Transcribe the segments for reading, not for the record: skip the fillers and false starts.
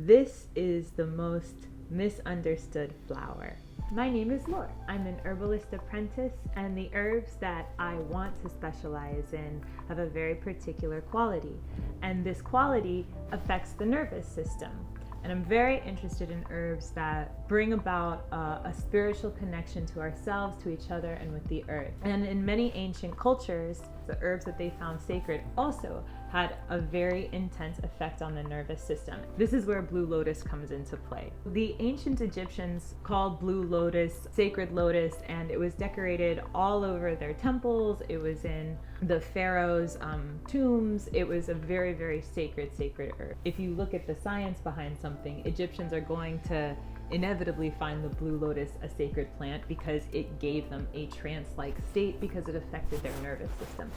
This is the most misunderstood flower. My name is Laura. I'm an herbalist apprentice, and the herbs that I want to specialize in have a very particular quality, and this quality affects the nervous system. And I'm very interested in herbs that bring about a spiritual connection to ourselves, to each other, and with the earth. And in many ancient cultures, the herbs that they found sacred also had a very intense effect on the nervous system. This is where Blue Lotus comes into play. The ancient Egyptians called Blue Lotus sacred lotus, and it was decorated all over their temples. It was in the pharaohs' tombs. It was a very, very sacred herb. If you look at the science behind something, Egyptians are going to inevitably find the blue lotus a sacred plant because it gave them a trance-like state because it affected their nervous system.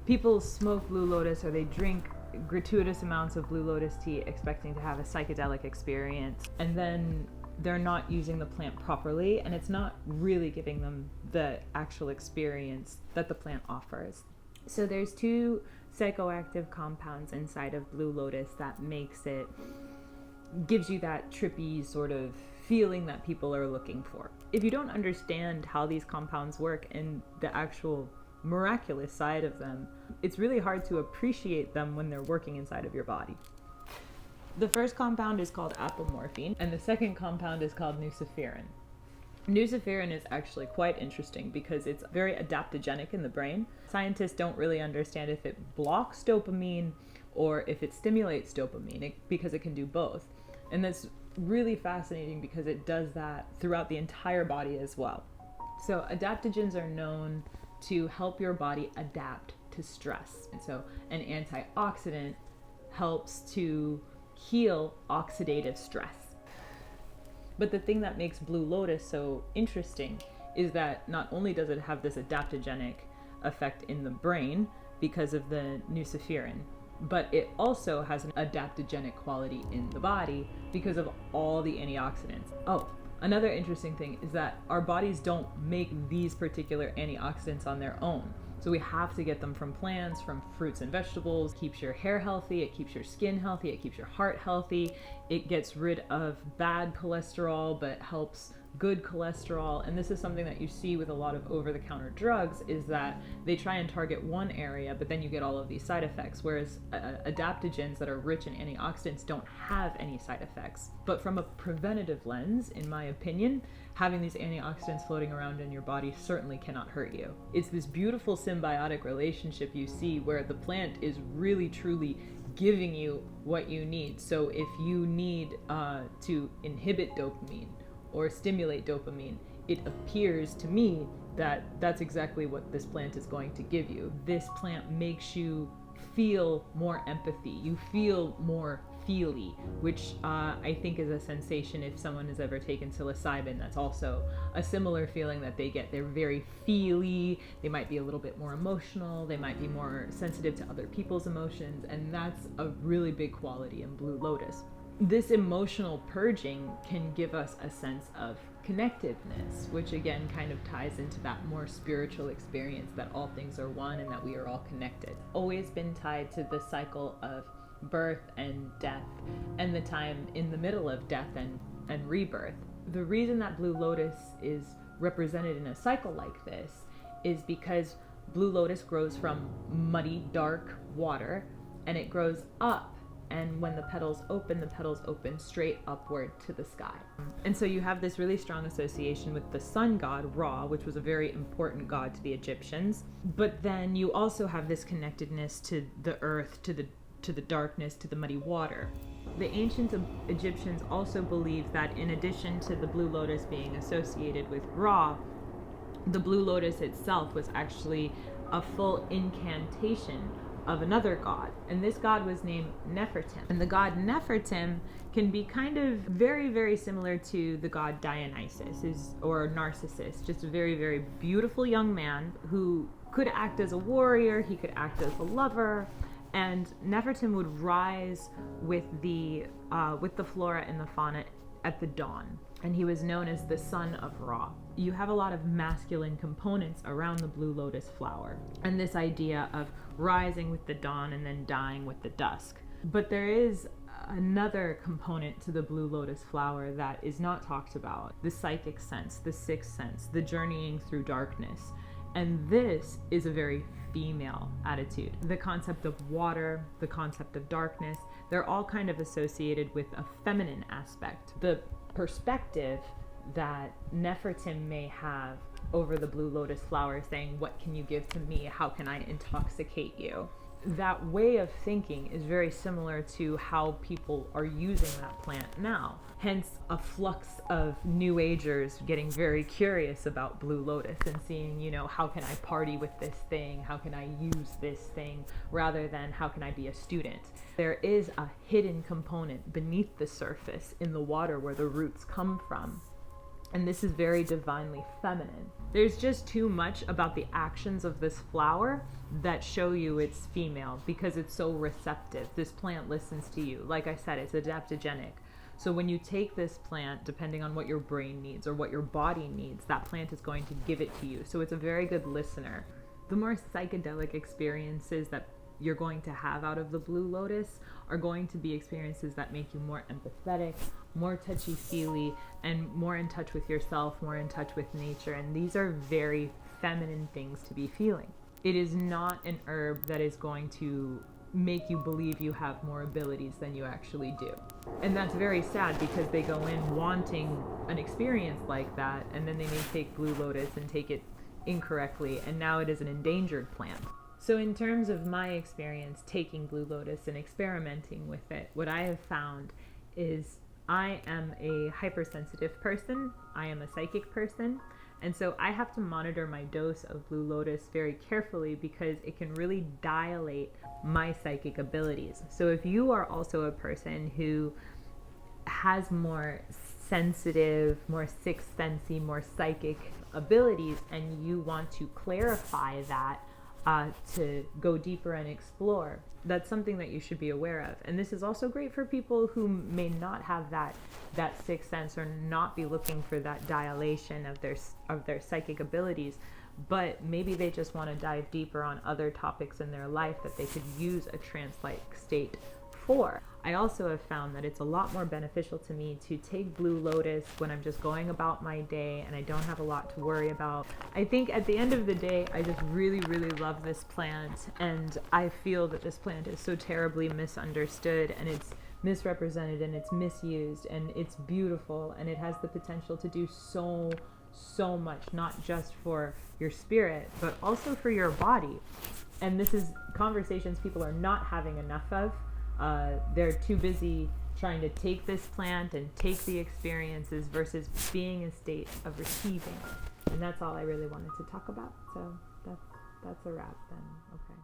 People smoke blue lotus or they drink gratuitous amounts of blue lotus tea expecting to have a psychedelic experience, and then they're not using the plant properly, and it's not really giving them the actual experience that the plant offers. So there's two psychoactive compounds inside of blue lotus that gives you that trippy sort of feeling that people are looking for. If you don't understand how these compounds work and the actual miraculous side of them, it's really hard to appreciate them when they're working inside of your body. The first compound is called apomorphine, and the second compound is called nuciferin. Nuciferin is actually quite interesting because it's very adaptogenic in the brain. Scientists don't really understand if it blocks dopamine or if it stimulates dopamine, because it can do both. And that's really fascinating because it does that throughout the entire body as well. So adaptogens are known to help your body adapt to stress. And so an antioxidant helps to heal oxidative stress. But the thing that makes Blue Lotus so interesting is that not only does it have this adaptogenic effect in the brain because of the nuciferin, but it also has an adaptogenic quality in the body because of all the antioxidants. Oh, another interesting thing is that our bodies don't make these particular antioxidants on their own. So we have to get them from plants, from fruits and vegetables. It keeps your hair healthy, it keeps your skin healthy, it keeps your heart healthy. It gets rid of bad cholesterol, but helps good cholesterol. And this is something that you see with a lot of over-the-counter drugs, is that they try and target one area, but then you get all of these side effects, whereas adaptogens that are rich in antioxidants don't have any side effects. But from a preventative lens, in my opinion, having these antioxidants floating around in your body certainly cannot hurt you. It's this beautiful symbiotic relationship you see where the plant is really truly giving you what you need. So if you need to inhibit dopamine or stimulate dopamine, it appears to me that that's exactly what this plant is going to give you. This plant makes you feel more empathy. You feel more feely, which I think is a sensation if someone has ever taken psilocybin. That's also a similar feeling that they get. They're very feely, they might be a little bit more emotional, they might be more sensitive to other people's emotions, and that's a really big quality in Blue Lotus. This emotional purging can give us a sense of connectiveness, which again kind of ties into that more spiritual experience that all things are one and that we are all connected. Always been tied to the cycle of birth and death and the time in the middle of death and rebirth. The reason that Blue Lotus is represented in a cycle like this is because Blue Lotus grows from muddy, dark water, and it grows up. And when the petals open straight upward to the sky. And so you have this really strong association with the sun god, Ra, which was a very important god to the Egyptians. But then you also have this connectedness to the earth, to the darkness, to the muddy water. The ancient Egyptians also believed that in addition to the blue lotus being associated with Ra, the blue lotus itself was actually a full incantation of another god, and this god was named Nefertim. And the god Nefertim can be kind of very, very similar to the god Dionysus or Narcissus, just a very, very beautiful young man who could act as a warrior, he could act as a lover, and Nefertim would rise with the flora and the fauna at the dawn, and he was known as the son of Ra. You have a lot of masculine components around the blue lotus flower, and this idea of rising with the dawn and then dying with the dusk. But there is Another component to the Blue Lotus flower that is not talked about, the psychic sense, the sixth sense, the journeying through darkness. And this is a very female attitude. The concept of water, the concept of darkness, they're all kind of associated with a feminine aspect. The perspective that Nefertim may have over the Blue Lotus flower, saying, what can you give to me? How can I intoxicate you? That way of thinking is very similar to how people are using that plant now. Hence a flux of new agers getting very curious about Blue Lotus and seeing, how can I party with this thing? How can I use this thing? Rather than how can I be a student? There is a hidden component beneath the surface in the water where the roots come from. And this is very divinely feminine. There's just too much about the actions of this flower that show you it's female because it's so receptive. This plant listens to you. Like I said, it's adaptogenic. So when you take this plant, depending on what your brain needs or what your body needs, that plant is going to give it to you. So it's a very good listener. The more psychedelic experiences that you're going to have out of the Blue Lotus are going to be experiences that make you more empathetic, more touchy-feely, and more in touch with yourself, more in touch with nature. And these are very feminine things to be feeling. It is not an herb that is going to make you believe you have more abilities than you actually do. And that's very sad because they go in wanting an experience like that, and then they may take Blue Lotus and take it incorrectly, and now it is an endangered plant. So in terms of my experience taking Blue Lotus and experimenting with it, what I have found is I am a hypersensitive person, I am a psychic person, and so I have to monitor my dose of Blue Lotus very carefully because it can really dilate my psychic abilities. So if you are also a person who has more sensitive, more sixth sensey, more psychic abilities, and you want to clarify that, to go deeper and explore, that's something that you should be aware of. And this is also great for people who may not have that sixth sense or not be looking for that dilation of their psychic abilities, but maybe they just want to dive deeper on other topics in their life that they could use a trance-like state for. I also have found that it's a lot more beneficial to me to take Blue Lotus when I'm just going about my day and I don't have a lot to worry about. I think at the end of the day, I just really, really love this plant, and I feel that this plant is so terribly misunderstood, and it's misrepresented, and it's misused, and it's beautiful, and it has the potential to do so much, not just for your spirit, but also for your body. And this is conversations people are not having enough of. They're too busy trying to take this plant and take the experiences versus being in a state of receiving. And that's all I really wanted to talk about. So that's a wrap then. Okay.